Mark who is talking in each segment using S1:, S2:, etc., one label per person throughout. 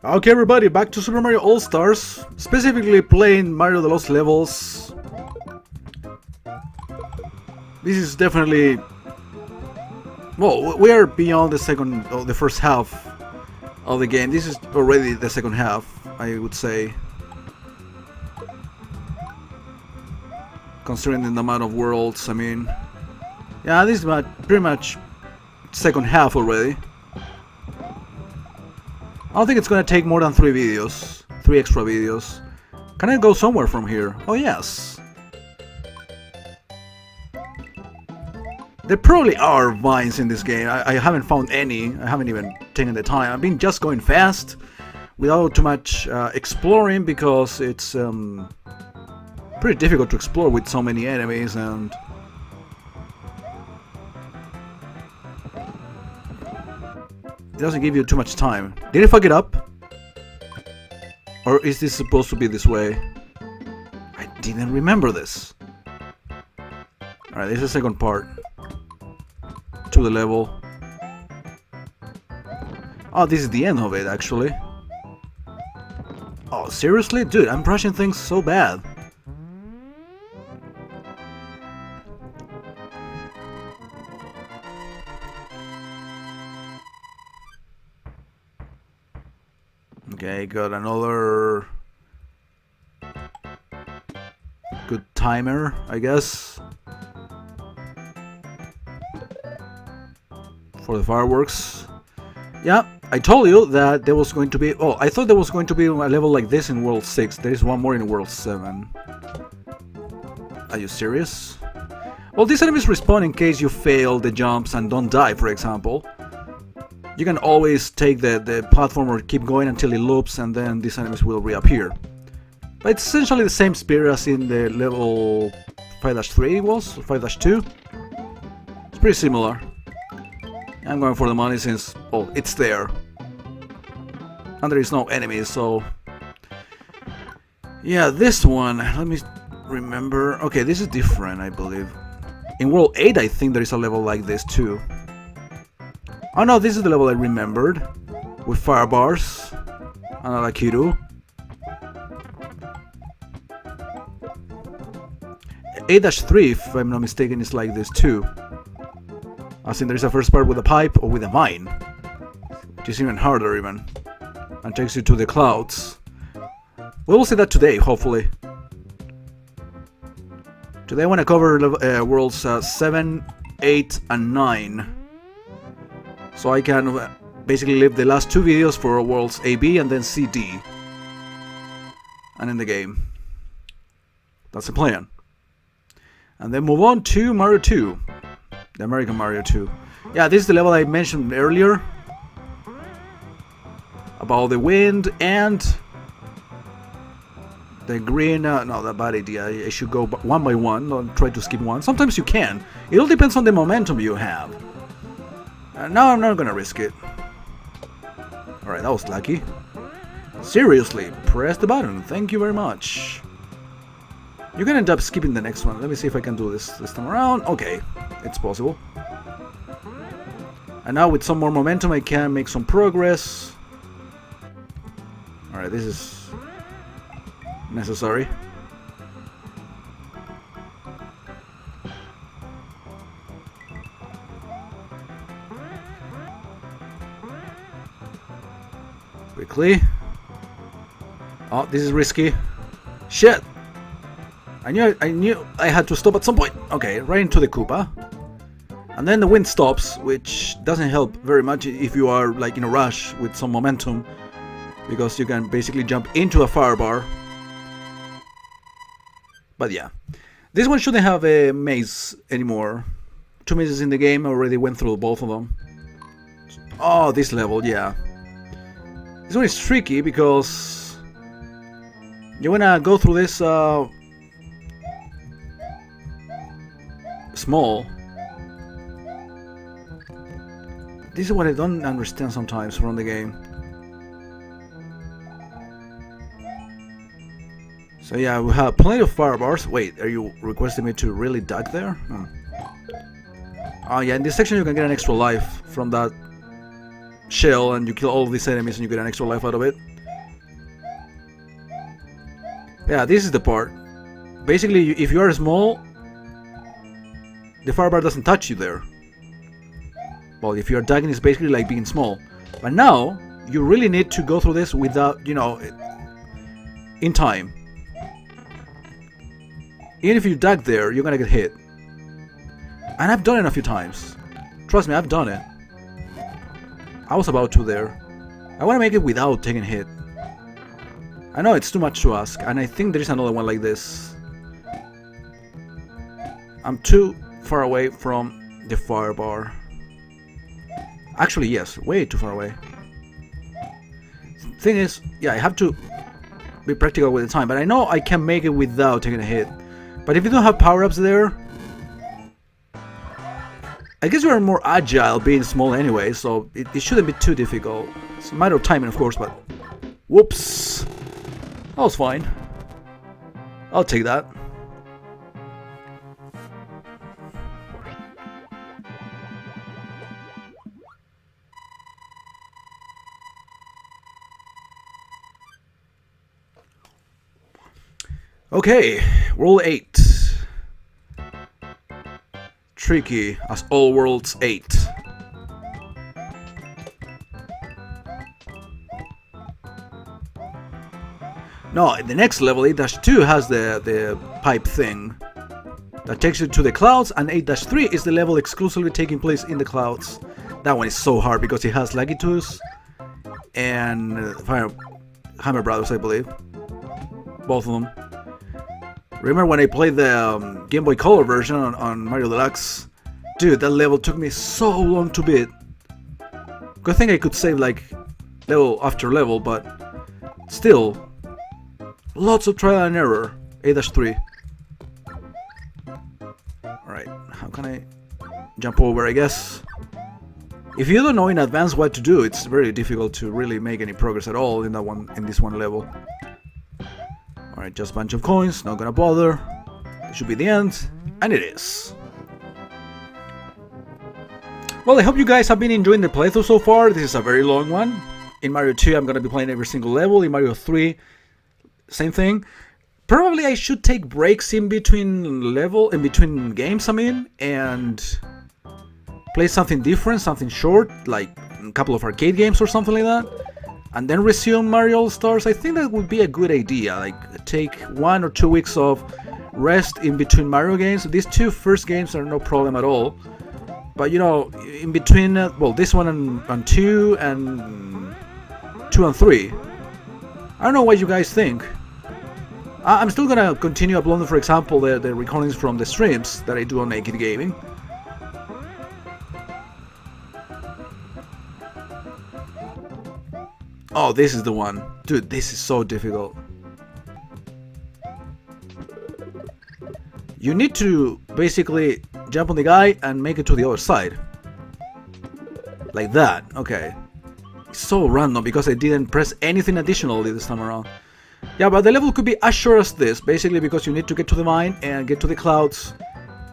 S1: Okay, everybody, back to Super Mario All-Stars, specifically playing Mario the Lost Levels. This is definitely... Well, we are beyond the first half of the game. This is already the second half, I would say. Considering the amount of worlds, I mean... Yeah, this is pretty much second half already. I don't think it's gonna take more than 3 extra videos. Can I go somewhere from here? Oh yes. There probably are vines in this game. I haven't found any. I haven't even taken the time. I've been just going fast without too much exploring because it's pretty difficult to explore with so many enemies and... It doesn't give you too much time. Did I fuck it up? Or is this supposed to be this way? I didn't remember this. Alright, this is the second part. To the level. Oh, this is the end of it, actually. Oh, seriously? Dude, I'm rushing things so bad. Okay, got another good timer, I guess, for the fireworks. Yeah, I told you that there was going to be... Oh, I thought there was going to be a level like this in World 6. There is one more in World 7. Are you serious? Well, these enemies respawn in case you fail the jumps and don't die, for example. You can always take the platform or keep going until it loops and then these enemies will reappear. But it's essentially the same spirit as in the level 5-3 was, or 5-2. It's pretty similar. I'm going for the money since, oh, it's there. And there is no enemies, so... Yeah, this one, let me remember... Okay, this is different, I believe. In World 8, I think there is a level like this too. Oh no, this is the level I remembered, with fire bars, and Alakiru. 8-3, if I'm not mistaken, is like this too. As in, there is a first part with a pipe or with a mine, which is even harder even, and takes you to the clouds. We will see that today, hopefully. Today I want to cover worlds 7, 8, and 9. So I can basically leave the last 2 videos for worlds A, B, and then C, D. And in the game. That's the plan. And then move on to Mario 2. The American Mario 2. Yeah, this is the level I mentioned earlier. About the wind and... the green... no, that's a bad idea. I should go one by one, don't try to skip one. Sometimes you can. It all depends on the momentum you have. No, I'm not gonna risk it. Alright, that was lucky. Seriously, press the button. Thank you very much. You can end up skipping the next one. Let me see if I can do this time around. Okay, it's possible. And now with some more momentum I can make some progress. Alright, this is necessary. Quickly. Oh, this is risky. Shit! I knew I had to stop at some point. Okay, right into the Koopa. And then the wind stops, which doesn't help very much if you are like in a rush with some momentum, because you can basically jump into a fire bar. But yeah, this one shouldn't have a maze anymore. 2 mazes in the game, I already went through both of them. Oh, this level, yeah. This one is tricky because you wanna go through this small. This is what I don't understand sometimes from the game. So yeah, we have plenty of fire bars. Wait, are you requesting me to really duck there? Oh yeah, in this section you can get an extra life from that shell and you kill all of these enemies and you get an extra life out of it. Yeah, this is the part. Basically, if you are small, the fire bar doesn't touch you there. Well, if you are ducking, it's basically like being small. But now, you really need to go through this without, you know, in time. Even if you duck there, you're gonna get hit. And I've done it a few times. Trust me, I've done it. I was about to there. I want to make it without taking hit. I know it's too much to ask, and I think there is another one like this. I'm too far away from the fire bar. Actually, yes, way too far away. Thing is, yeah, I have to be practical with the time, but I know I can make it without taking a hit. But if you don't have power-ups there, I guess you are more agile being small anyway, so it shouldn't be too difficult. It's a matter of timing, of course, but whoops. That was fine. I'll take that. Okay, World 8. Tricky as all Worlds 8. No, in the next level, 8-2 has the pipe thing that takes you to the clouds, and 8-3 is the level exclusively taking place in the clouds. That one is so hard because it has Lagitus and Hammer Brothers, I believe. Both of them. Remember when I played the Game Boy Color version on Mario Deluxe? Dude, that level took me so long to beat. Good thing I could save like level after level, but still, lots of trial and error. 8-3. Alright, how can I jump over, I guess? If you don't know in advance what to do, it's very difficult to really make any progress at all in this one level. Alright, just a bunch of coins, not gonna bother. It should be the end, and it is. Well, I hope you guys have been enjoying the playthrough so far. This is a very long one. In Mario 2, I'm gonna be playing every single level. In Mario 3, same thing. Probably I should take breaks in between games, and play something different, something short, like a couple of arcade games or something like that. And then resume Mario All-Stars. I think that would be a good idea, like take 1 or 2 weeks of rest in between Mario games. These two first games are no problem at all, but you know, in between, well, this one and 2 and 3, I don't know what you guys think. I'm still gonna continue uploading, for example, the recordings from the streams that I do on Naked Gaming. Oh, this is the one. Dude, this is so difficult. You need to basically jump on the guy and make it to the other side. Like that. Okay. It's so random because I didn't press anything additionally this time around. Yeah, but the level could be as short as this, basically because you need to get to the mine and get to the clouds,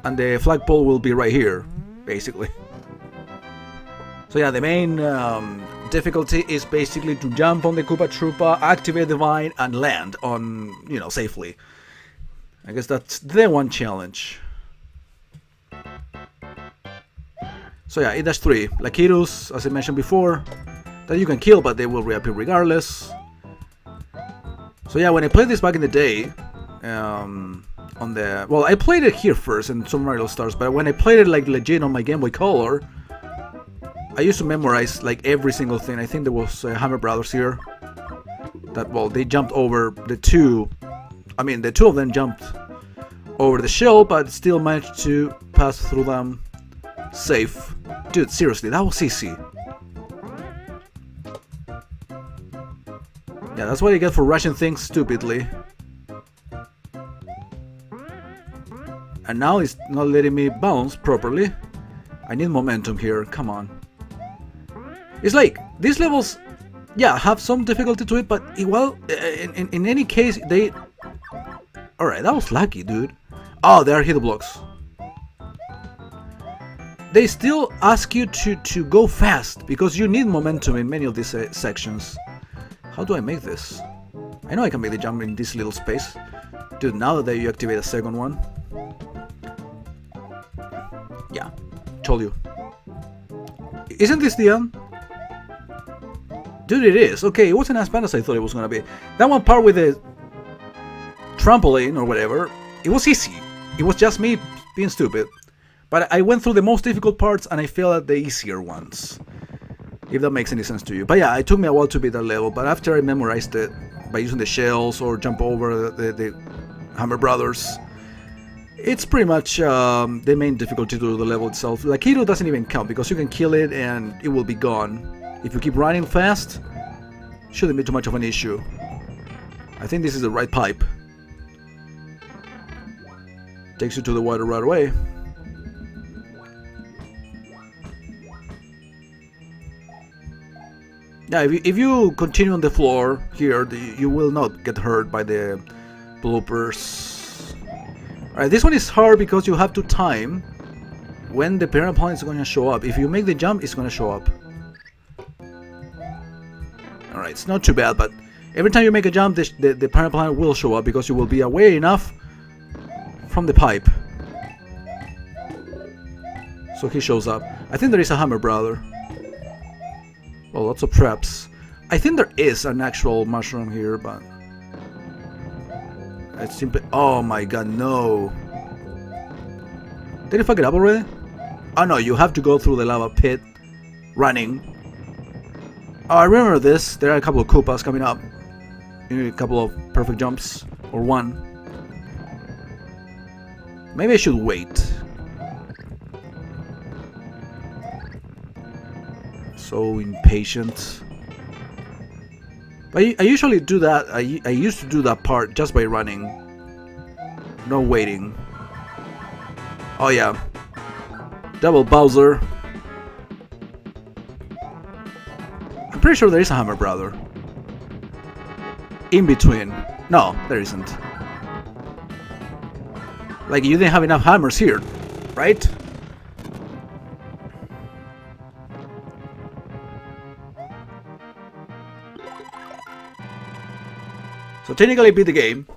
S1: and the flagpole will be right here, basically. So yeah, the main difficulty is basically to jump on the Koopa Troopa, activate the vine, and land on, you know, safely. I guess that's the one challenge. So yeah, 8-3, Lakitus, as I mentioned before, that you can kill, but they will reappear regardless. So yeah, when I played this back in the day, well, I played it here first in Super Mario Stars, but when I played it like legit on my Game Boy Color, I used to memorize like every single thing. I think there was Hammer Brothers here. That, well, they jumped over the two. I mean, the two of them jumped over the shell, but still managed to pass through them safe. Dude, seriously, that was easy. Yeah, that's what you get for rushing things stupidly. And now it's not letting me bounce properly. I need momentum here, come on. It's like, these levels, yeah, have some difficulty to it, but well, in any case, they... Alright, that was lucky, dude. Oh, they are hit blocks. they still ask you to go fast, because you need momentum in many of these sections. How do I make this? I know I can make the jump in this little space. Dude, now that you activate a second one. Yeah, told you. Isn't this the end? Dude, it is. Okay, it wasn't as bad as I thought it was gonna be. That one part with the trampoline or whatever, it was easy. It was just me being stupid. But I went through the most difficult parts and I failed at the easier ones. If that makes any sense to you. But yeah, it took me a while to beat that level, but after I memorized it by using the shells or jump over the Hammer Brothers, it's pretty much the main difficulty to the level itself. Lakitu doesn't even count because you can kill it and it will be gone. If you keep running fast, shouldn't be too much of an issue. I think this is the right pipe. Takes you to the water right away. Yeah, if you continue on the floor here, you will not get hurt by the bloopers. Alright, this one is hard because you have to time when the piranha plant is going to show up. If you make the jump, it's going to show up. Alright, it's not too bad, but every time you make a jump, the piranha plant will show up because you will be away enough from the pipe. So he shows up. I think there is a Hammer Brother. Well, lots of traps. I think there is an actual mushroom here, but it's simply... Oh my god, no. Did I fuck it up already? Oh no, you have to go through the lava pit running. Oh, I remember this. There are a couple of Koopas coming up. You need a couple of perfect jumps. Or one. Maybe I should wait. So impatient. But I usually do that. I used to do that part just by running. No waiting. Oh yeah. Double Bowser. I'm pretty sure there is a Hammer Brother. In between. No, there isn't. Like, you didn't have enough hammers here, right? So technically beat the game.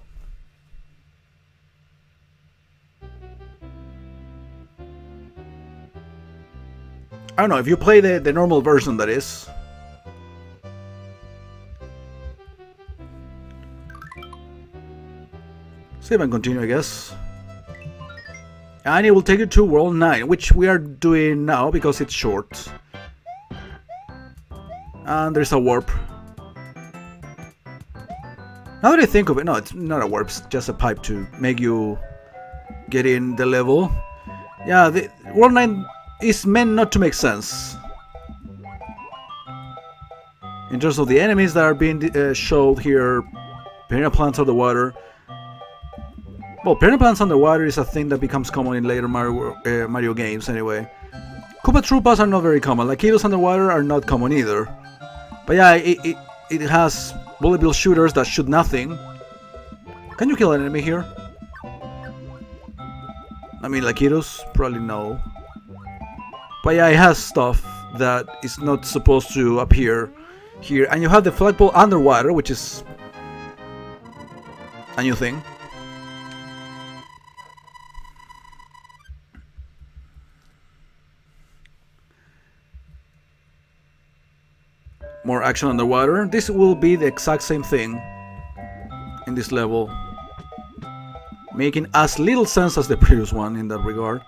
S1: I don't know, if you play the normal version, that is. Save and continue, I guess. And it will take you to World 9, which we are doing now because it's short. And there's a warp. Now that I think of it, no, it's not a warp, it's just a pipe to make you get in the level. Yeah, the World 9 is meant not to make sense. In terms of the enemies that are being showed here, piranha plants of the water. Well, piranha plants underwater is a thing that becomes common in later Mario games anyway. Koopa Troopas are not very common, Lakitus underwater are not common either. But yeah, it has bullet bill shooters that shoot nothing. Can you kill an enemy here? I mean, Lakitus? Probably no. But yeah, it has stuff that is not supposed to appear here. And you have the flagpole underwater, which is a new thing. More action underwater. This will be the exact same thing in this level, making as little sense as the previous one in that regard.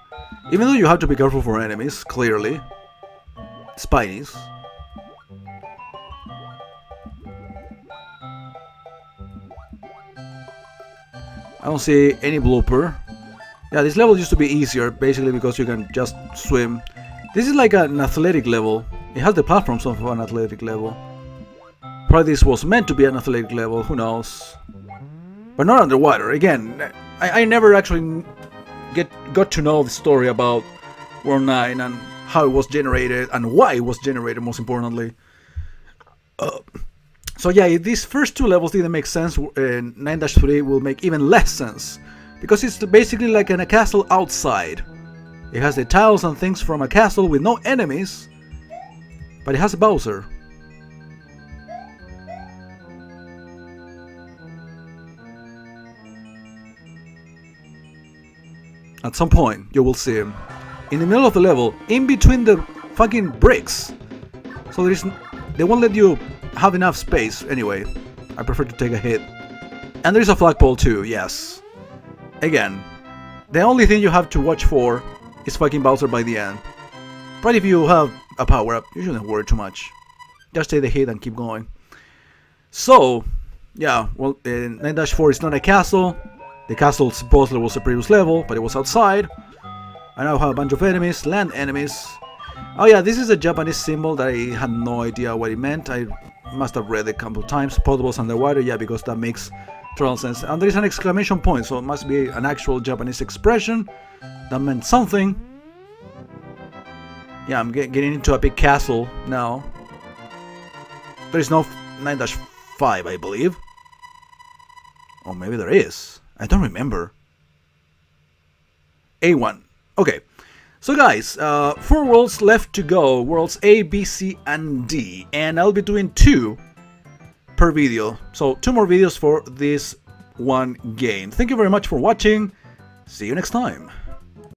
S1: Even though you have to be careful for enemies, clearly. Spinies. I don't see any blooper. Yeah, this level used to be easier, basically because you can just swim. This is like an athletic level. It has the platforms of an athletic level. Probably this was meant to be an athletic level, who knows. But not underwater. Again, I never actually got to know the story about World 9 and how it was generated and why it was generated, most importantly. So yeah, if these first two levels didn't make sense, 9-3 will make even less sense. Because it's basically like in a castle outside. It has the tiles and things from a castle with no enemies, but it has a Bowser. At some point, you will see him in the middle of the level, in between the fucking bricks. So they won't let you have enough space. Anyway, I prefer to take a hit. And there's a flagpole too, yes. Again, the only thing you have to watch for is fucking Bowser by the end. But if you have a power-up, you shouldn't worry too much. Just take the hit and keep going. So, yeah, well, 9-4 is not a castle. The castle supposedly was a previous level, but it was outside. I now have a bunch of enemies, land enemies. Oh yeah, this is a Japanese symbol that I had no idea what it meant. I must have read it a couple of times. Potables underwater, yeah, because that makes total sense. And there is an exclamation point, so it must be an actual Japanese expression that meant something. Yeah, I'm getting into a big castle now. There is no 9-5, I believe. Or maybe there is. I don't remember. A1. Okay. So guys, 4 worlds left to go. Worlds A, B, C, and D. And I'll be doing 2 per video. So 2 more videos for this one game. Thank you very much for watching. See you next time.